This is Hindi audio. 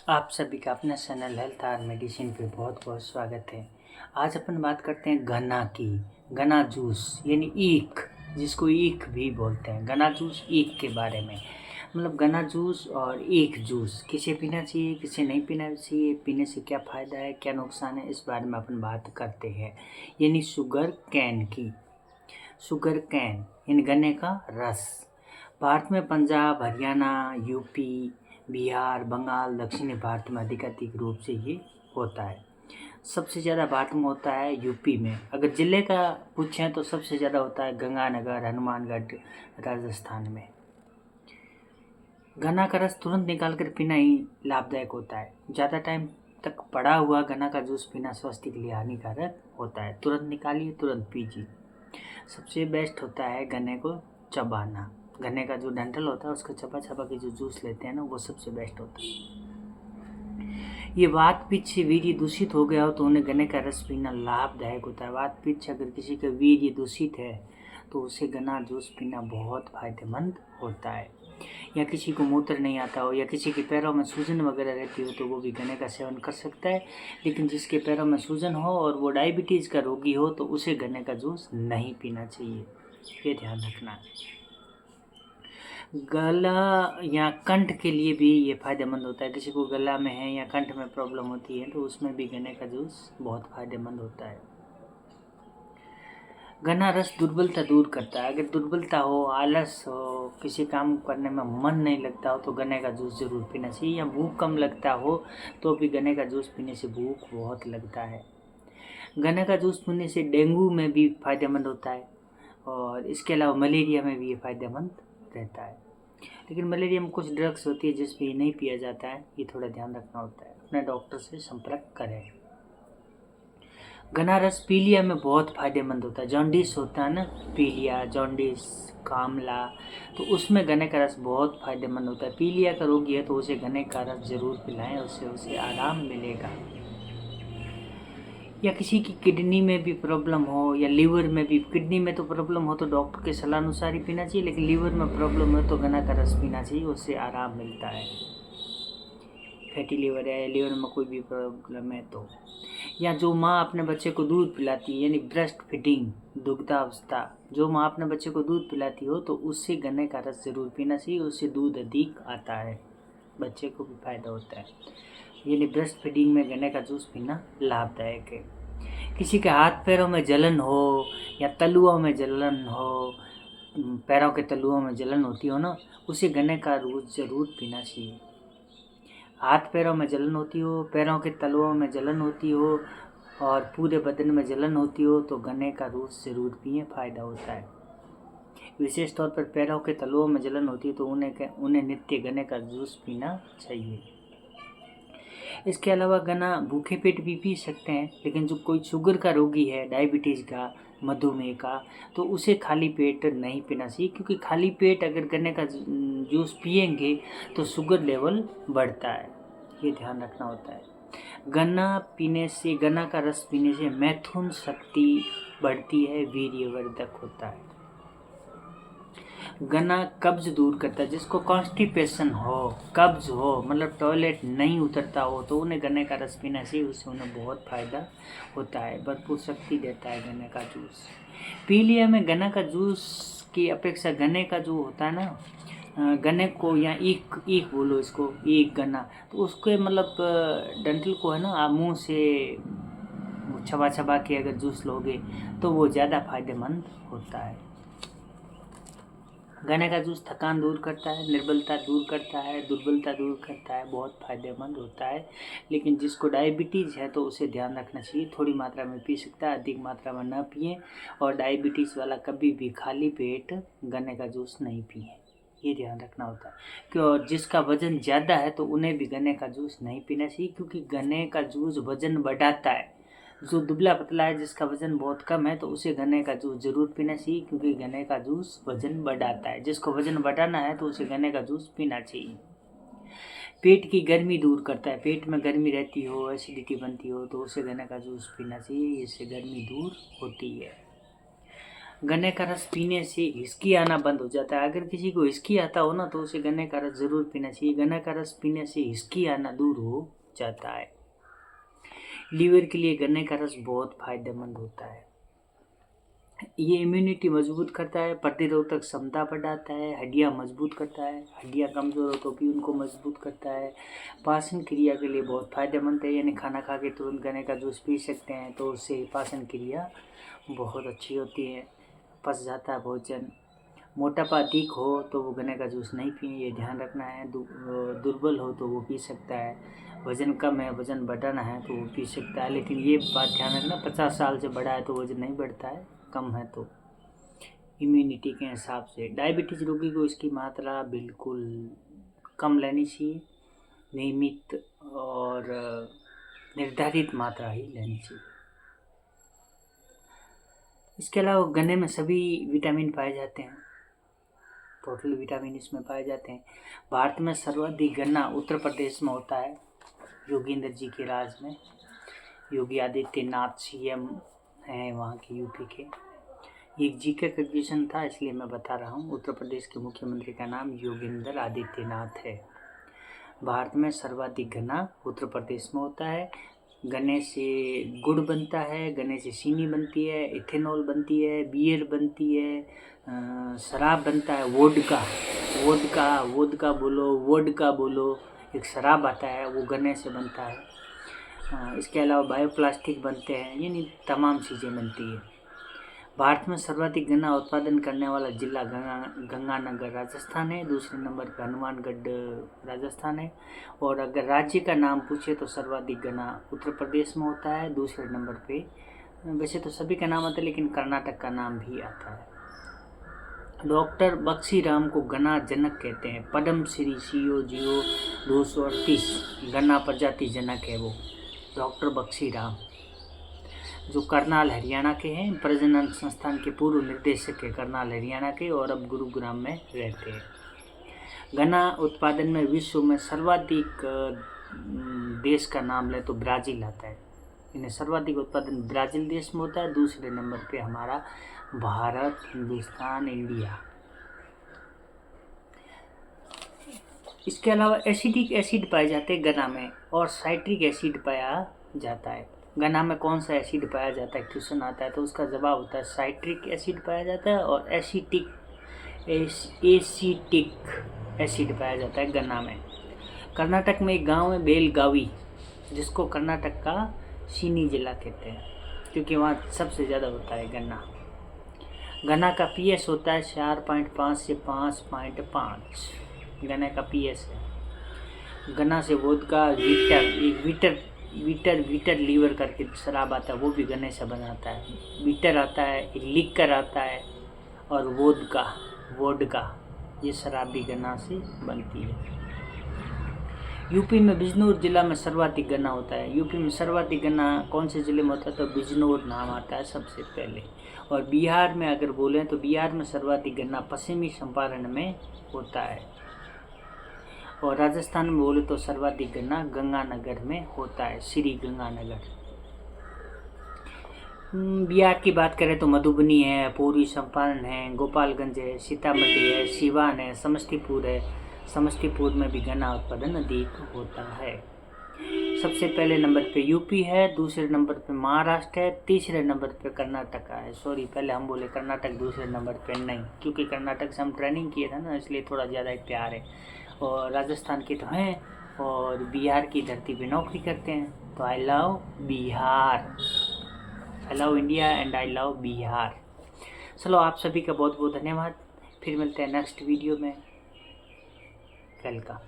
आप सभी का अपना चैनल हेल्थ और मेडिसिन पे बहुत बहुत स्वागत है। आज अपन बात करते हैं गन्ना की। गन्ना जूस यानी ईख, जिसको ईख भी बोलते हैं। गन्ना जूस ईख के बारे में, मतलब गन्ना जूस और ईख जूस किसे पीना चाहिए, किसे नहीं पीना चाहिए, पीने से क्या फ़ायदा है, क्या नुकसान है, इस बारे में अपन बात करते हैं। यानी शुगर कैन की। शुगर कैन यानी गन्ने का रस। भारत में पंजाब, हरियाणा, यूपी, बिहार, बंगाल, दक्षिणी भारत में अधिकाधिक रूप से ये होता है। सबसे ज़्यादा भारत में होता है यूपी में। अगर ज़िले का पूछें तो सबसे ज़्यादा होता है गंगानगर, हनुमानगढ़, राजस्थान में। गन्ना का रस तुरंत निकाल कर पीना ही लाभदायक होता है। ज़्यादा टाइम तक पड़ा हुआ गन्ना का जूस पीना स्वास्थ्य के लिए हानिकारक होता है। तुरंत निकालिए, तुरंत पीजिए। सबसे बेस्ट होता है गन्ने को चबाना। गन्ने का जो डंठल होता है उसको चबा चबा के जो जूस लेते हैं ना, वो सबसे बेस्ट होता है। ये वात पित्त से वीर्य दूषित हो गया हो तो उन्हें गन्ने का रस पीना लाभदायक होता है। वात पित्त से अगर किसी का वीर्य दूषित है तो उसे गन्ना जूस पीना बहुत फायदेमंद होता है। या किसी को मूत्र नहीं आता हो या किसी के पैरों में सूजन वगैरह रहती हो तो वो भी गन्ने का सेवन कर सकता है। लेकिन जिसके पैरों में सूजन हो और वो डायबिटीज़ का रोगी हो तो उसे गन्ने का जूस नहीं पीना चाहिए, ये ध्यान रखना है। गला या कंठ के लिए भी ये फ़ायदेमंद होता है। किसी को गला में है या कंठ में प्रॉब्लम होती है तो उसमें भी गन्ने का जूस बहुत फ़ायदेमंद होता है। गन्ना रस दुर्बलता दूर करता है। अगर दुर्बलता हो, आलस हो, किसी काम करने में मन नहीं लगता हो तो गन्ने का जूस ज़रूर पीना चाहिए। या भूख कम लगता हो तो भी गन्ने का जूस पीने से भूख बहुत लगता है। गन्ने का जूस पीने से डेंगू में भी फ़ायदेमंद होता है और इसके अलावा मलेरिया में भी ये फ़ायदेमंद रहता है। लेकिन मलेरिया में कुछ ड्रग्स होती है जिस पे नहीं पिया जाता है, ये थोड़ा ध्यान रखना होता है। अपने डॉक्टर से संपर्क करें। गन्ना रस पीलिया में बहुत फायदेमंद होता है। जॉन्डिस होता है ना, पीलिया, जॉन्डिस, कामला, तो उसमें गन्ने का रस बहुत फायदेमंद होता है। पीलिया का रोगी है तो उसे गन्ने का रस जरूर पिलाएं, उससे उसे आराम मिलेगा। या किसी की किडनी में भी प्रॉब्लम हो या लीवर में भी, किडनी में तो प्रॉब्लम हो तो डॉक्टर के सलाह अनुसार ही पीना चाहिए, लेकिन लीवर में प्रॉब्लम हो तो गन्ना का रस पीना चाहिए, उससे आराम मिलता है। फैटी लीवर है या लीवर में कोई भी प्रॉब्लम है तो। या जो माँ अपने बच्चे को दूध पिलाती है यानी ब्रेस्ट फीडिंग, दुग्धावस्था, जो माँ अपने बच्चे को दूध पिलाती हो तो उससे गन्ने का रस ज़रूर पीना चाहिए, उससे दूध अधिक आता है, बच्चे को भी फायदा होता है। यानी ब्रेस्ट फीडिंग में गन्ने का जूस पीना लाभदायक है। किसी के हाथ पैरों में जलन हो या तलुओं में जलन हो, पैरों के तलुओं में जलन होती हो ना, उसे गन्ने का जूस ज़रूर पीना चाहिए। हाथ पैरों में जलन होती हो, पैरों के तलुओं में जलन होती हो और पूरे बदन में जलन होती हो तो गन्ने का जूस ज़रूर पिए, फ़ायदा होता है। विशेष तौर पर पैरों के तलुओं में जलन होती है तो उन्हें नित्य गन्ने का जूस पीना चाहिए। इसके अलावा गन्ना भूखे पेट भी पी सकते हैं, लेकिन जो कोई शुगर का रोगी है, डायबिटीज़ का, मधुमेह का, तो उसे खाली पेट नहीं पीना चाहिए, क्योंकि खाली पेट अगर गन्ने का जूस पिएंगे तो शुगर लेवल बढ़ता है, ये ध्यान रखना होता है। गन्ना का रस पीने से मैथुन शक्ति बढ़ती है, वीर्यवर्धक होता है। गन्ना कब्ज दूर करता है। जिसको कॉन्स्टिपेशन हो, कब्ज हो, मतलब टॉयलेट नहीं उतरता हो तो उन्हें गन्ने का रस पीना चाहिए, उससे उन्हें बहुत फ़ायदा होता है, भरपूर शक्ति देता है गन्ने का जूस। पीलिया में गन्ना का जूस की अपेक्षा गन्ने का जो होता है ना, गन्ने को या ईख ईख बोलो इसको, ईख गन्ना, तो उसके मतलब डंठल को है ना, आप मुँह से चबा चबा के अगर जूस लोगे तो वो ज़्यादा फायदेमंद होता है। गन्ने का जूस थकान दूर करता है, निर्बलता दूर करता है, दुर्बलता दूर करता है, बहुत फायदेमंद होता है। लेकिन जिसको डायबिटीज़ है तो उसे ध्यान रखना चाहिए, थोड़ी मात्रा में पी सकता है, अधिक मात्रा में ना पिए। और डायबिटीज़ वाला कभी भी खाली पेट गन्ने का जूस नहीं पिए, ये ध्यान रखना होता है। क्यों, जिसका वज़न ज़्यादा है तो उन्हें भी गन्ने का जूस नहीं पीना चाहिए, क्योंकि गन्ने का जूस वज़न बढ़ाता है। जो दुबला पतला है, जिसका वज़न बहुत कम है, तो उसे गन्ने का जूस ज़रूर पीना चाहिए, क्योंकि गन्ने का जूस वज़न बढ़ाता है। जिसको वज़न बढ़ाना है तो उसे गन्ने का जूस पीना चाहिए। पेट की गर्मी दूर करता है। पेट में गर्मी रहती हो, एसिडिटी बनती हो तो उसे गन्ने का जूस पीना चाहिए, इससे गर्मी दूर होती है। गन्ने का रस पीने से हिचकी आना बंद हो जाता है। अगर किसी को हिचकी आता हो ना तो उसे गन्ने का रस ज़रूर पीना चाहिए। गन्ने का रस पीने से हिचकी आना दूर हो जाता है। लीवर के लिए गन्ने का रस बहुत फायदेमंद होता है। ये इम्यूनिटी मजबूत करता है, प्रतिरोधक क्षमता बढ़ाता है, हड्डियाँ मजबूत करता है, हड्डियाँ कमज़ोर हो तो भी उनको मजबूत करता है। पाचन क्रिया के लिए बहुत फायदेमंद है, यानी खाना खा के तुरंत गन्ने का जूस पी सकते हैं तो उससे पाचन क्रिया बहुत अच्छी होती है, पच जाता है भोजन। मोटापा अधिक हो तो वो गन्ने का जूस नहीं पिए, ये ध्यान रखना है। दुर्बल हो तो वो पी सकता है। वज़न कम है, वज़न बढ़ाना है तो वो पी सकता है, लेकिन ये बात ध्यान रखना 50 साल से बड़ा है तो वज़न नहीं बढ़ता है, कम है तो। इम्यूनिटी के हिसाब से डायबिटीज़ रोगी को इसकी मात्रा बिल्कुल कम लेनी चाहिए, नियमित और निर्धारित मात्रा ही लेनी चाहिए। इसके अलावा गन्ने में सभी विटामिन पाए जाते हैं, टोटल विटामिन इसमें पाए जाते हैं। भारत में सर्वाधिक गन्ना उत्तर प्रदेश में होता है, योगेंद्र जी के राज में। योगी आदित्यनाथ सीएम हैं वहाँ के यूपी के। एक जीके का क्वेश्चन था इसलिए मैं बता रहा हूँ। उत्तर प्रदेश के मुख्यमंत्री का नाम योगेंद्र आदित्यनाथ है। भारत में सर्वाधिक गन्ना उत्तर प्रदेश में होता है। गन्ने से गुड़ बनता है, गन्ने से चीनी बनती है, इथेनॉल बनती है, बियर बनती है, शराब बनता है, वोडका बोलो, एक शराब आता है वो गन्ने से बनता है। इसके अलावा बायोप्लास्टिक बनते हैं, यानी तमाम चीज़ें बनती है। भारत में सर्वाधिक गन्ना उत्पादन करने वाला जिला गंगानगर राजस्थान है, दूसरे नंबर पर हनुमानगढ़ राजस्थान है। और अगर राज्य का नाम पूछे तो सर्वाधिक गन्ना उत्तर प्रदेश में होता है, दूसरे नंबर पे वैसे तो सभी का नाम आता है लेकिन कर्नाटक का नाम भी आता है। डॉक्टर बक्सी राम को गन्ना जनक कहते हैं। पद्म श्री CO 238 गन्ना प्रजाति जनक है वो डॉक्टर बक्सी राम, जो करनाल हरियाणा के हैं। प्रजनन संस्थान के पूर्व निर्देशक है करनाल हरियाणा के, और अब गुरुग्राम में रहते हैं। गन्ना उत्पादन में विश्व में सर्वाधिक देश का नाम ले तो ब्राज़ील आता है। इन्हें सर्वाधिक उत्पादन ब्राज़ील देश में होता है, दूसरे नंबर पे हमारा भारत, हिंदुस्तान, इंडिया। इसके अलावा एसिडिक एसिड पाए जाते हैं गन्ना में, और साइट्रिक एसिड पाया जाता है। गन्ना में कौन सा एसिड पाया जाता है क्वेश्चन आता है तो उसका जवाब होता है साइट्रिक एसिड पाया जाता है, और एसिटिक एसिड पाया जाता है गन्ना में। कर्नाटक में एक गांव है बेलगावी, जिसको कर्नाटक का चीनी जिला कहते हैं क्योंकि वहाँ सबसे ज़्यादा होता है गन्ना। गन्ना का pH होता है 4.5 से 5.5 गन्ने का pH है। गन्ना से वोदका, वीटर लीवर करके शराब आता है, वो भी गन्ने से बनाता है। वीटर आता है, एक लिकर आता है, और वोडका ये शराब भी गन्ना से बनती है। यूपी में बिजनौर जिला में सर्वाधिक गन्ना होता है। यूपी में सर्वाधिक गन्ना कौन से ज़िले में होता है तो बिजनौर नाम आता है सबसे पहले। और बिहार में अगर बोलें तो बिहार में सर्वाधिक गन्ना पश्चिमी चंपारण में होता है। और राजस्थान में बोले तो सर्वाधिक गन्ना गंगानगर में होता है, श्री गंगानगर। बिहार की बात करें तो मधुबनी है, पूर्वी चंपारण है, गोपालगंज है, सीतामढ़ी है, सिवान है, समस्तीपुर है। समस्तीपुर में भी गन्ना उत्पादन अधिक होता है। सबसे पहले नंबर पे यूपी है, दूसरे नंबर पे महाराष्ट्र है, तीसरे नंबर पे कर्नाटक है। सॉरी, पहले हम बोले कर्नाटक, दूसरे नंबर पे नहीं, क्योंकि कर्नाटक से हम ट्रेनिंग किए था ना, इसलिए थोड़ा ज़्यादा प्यार है। और राजस्थान के तो हैं, और बिहार की धरती पे नौकरी करते हैं। तो I love Bihar, I love India and I love Bihar. चलो, आप सभी का बहुत बहुत धन्यवाद। फिर मिलते हैं नेक्स्ट वीडियो में। वेलकम।